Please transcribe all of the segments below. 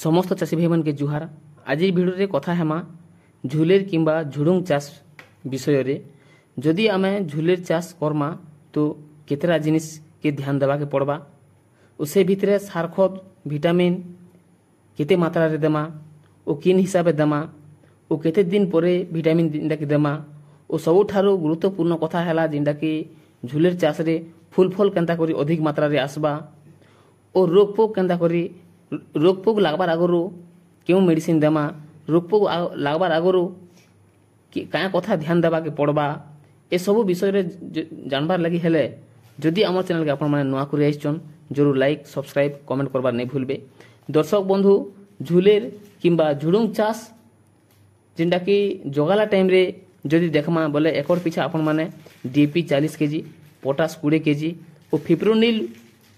समस्त चाषी भाई मन के जुहार। आज भिडियो रे कथा हेमा झुलेर किंबा झुडुंग चाष विषय रे। जदि आमे झुलेर चाष करमा तो केतरा जिनिस के ध्यान देवा के पड़बा। उसे भितरे सार खत विटामिन केते मात्रा रे देमा ओ किन हिसाब देमा ओ केते दिन परे विटामिन जिंदा के देमा ओ सबुठारो गुरुत्वपूर्ण कथा हैला जिंदा कि झुलेर चाष रे फूल फल केंता करी अधिक मात्रा रे आसबा ओ रोग पोक केंता करी रोग पोक लागबार आगरो क्यों मेडिसिन देमा रोग पोक लागबार आगरो क्या कथा ध्यान देवा के पड़बा ए सब विषय रे जानबार लगी हेले जदि आम चैनल के आपण माने नुआ करी आइछन जरूर लाइक सब्सक्राइब कमेंट करबार नहीं भूलबे। दर्शक बंधु झुलेर किंबा झुडुंग चाष जिंदा कि जगाला टाइम रे जदि देखमा बोले एकड़ पिछा आपण माने डीएपी 40 केजी पोटास 20 केजी और फिप्रोनिल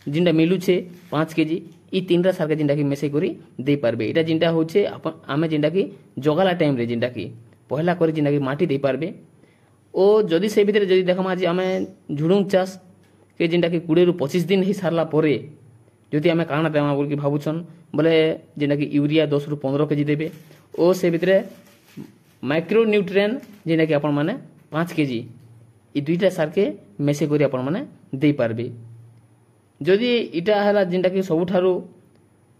जिंदा मिलू छे 5 केजी ई तीनटा सार के जिंदा कि मेसे करी दे पारबे। एटा जिंदा होचे आमे जिंदा कि जगाला टाइम रे जिंदा कि पहला करी जिंदा कि माटी दे पारबे। ओ जदि से भितर जदि देखमा जे आमे झुडुंग चाष के जिंदा कि 20 रु 25 दिन ही सारला परे जदि आमे काना देमा बोल कि भाबुछन बोले जिंदा कि यूरिया 10 रु 15 केजी देबे ओ से भितरे माइक्रो न्यूट्रिएंट जिंदा कि आपण माने 5 केजी ई दुईटा सार के मेसे करी आपण माने दे पारबे। जदि इटा हला जिंदा कि सबुठारो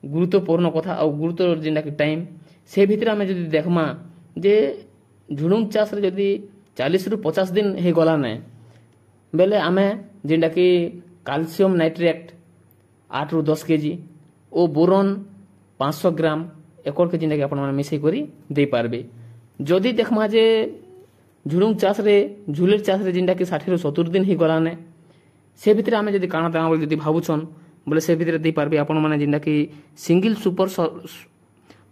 गुरुत्वपूर्ण कथा और गुरुत्व जिंदा कि टाइम से भितर आमे जदि देखमा जे झुडुंग चाष रे जदि 40 रु 50 दिन हे गला ने बेले आमे जिंदा कि कैल्शियम नाइट्रेट 8 रु 10 केजी ओ बोरन 500 ग्राम एकड़ के जिंदा कि आपण माने मिसई करी दे पारबे। जदि देखमा जे झुडुंग चाष रे झुलेर चाष रे जिंदा कि 60 रु 70 दिन ही गला ने से भितर आमे जदि काना देमा बोली जदि भाबुछन बोले से भितर दे पारबे आपण माने जिंदा कि सिंगल सुपर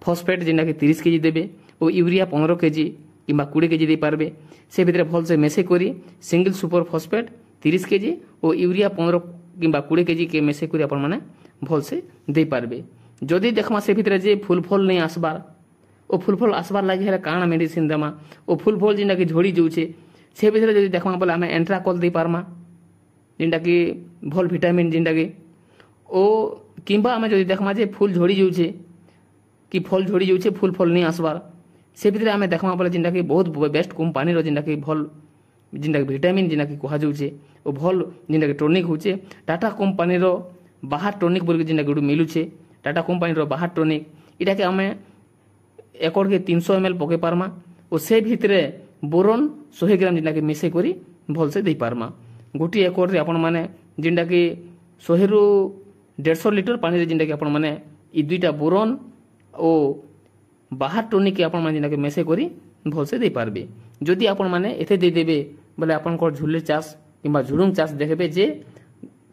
फॉस्फेट जिंदा कि 30 केजी देबे ओ यूरिया 15 केजी किंबा 20 केजी दे पारबे। से भितर भल से मेसे करी सिंगल सुपर फॉस्फेट 30 केजी ओ यूरिया 15 किंबा 20 केजी के मेसे करी आपण माने भल से दे पारबे। जदि देखमा से भितर जे फूल फल नहीं आसबार ओ फूल फल आसबार लागि हेला काना मेडिसिन देमा ओ फूल फल जिंदा कि झड़ी जाउछे से भितर जदि देखमा बोले आमे एंट्राकॉल दे पारमा जिंदा कि भल विटामिन जिंदा कि ओ किंबा आमे जदि देखमा जे फूल झड़ी जाउछे कि फल झड़ी जाउछे फूल फल नहीं आसबार से भितर आमे देखमा बोले जिंदा कि बहुत बेस्ट कंपनी रो जिंदा कि भल जिंदा कि विटामिन जिंदा कि कहा जाउछे ओ भल जिंदा कि टॉनिक होचे टाटा कंपनी रो बाहर टॉनिक बोल के जिंदा कि मिलुछे टाटा कंपनी रो बाहर टॉनिक इटा के आमे एकड़ के 300 ml पके पारमा ओ से भितरे बोरन 100 ग्राम जिंदा कि मिसे करी भल से दे पारमा। गोटी एकड़ रे आपण माने जिंदा कि 100 रु 150 लीटर पानी रे जिंदा कि आपण माने ई दुईटा बोरन ओ बाहर टॉनिक के आपण माने जिंदा कि मेसे करी भल से दे पारबे। जदि आपण माने एथे दे देबे बोले आपण को झुलेर चाष किंबा झुडुंग चाष देखबे जे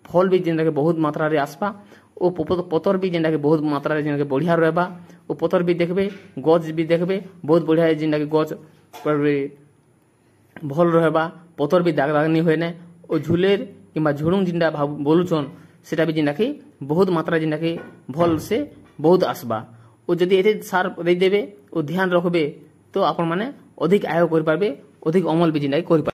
फल भी जिंदा कि बहुत मात्रा रे आसपा ओ पतर भी जिंदा कि बहुत मात्रा रे जिंदा कि बढ़िया रहबा ओ पतर भी देखबे गज भी देखबे बहुत बढ़िया जिंदा कि गज पर भल रहबा पतर भी दाग दाग नहीं होए ने ओ झुलेर किंबा झुडुंग जिंदा बोलुछन सेटा भी जिंदा कि बहुत मात्रा जिंदा कि भल से बहुत आसबा ओ जदि एते सार दे देबे ओ ध्यान रखबे तो आपण माने अधिक आय कर पारबे अधिक अमल भी जिंदा कि कर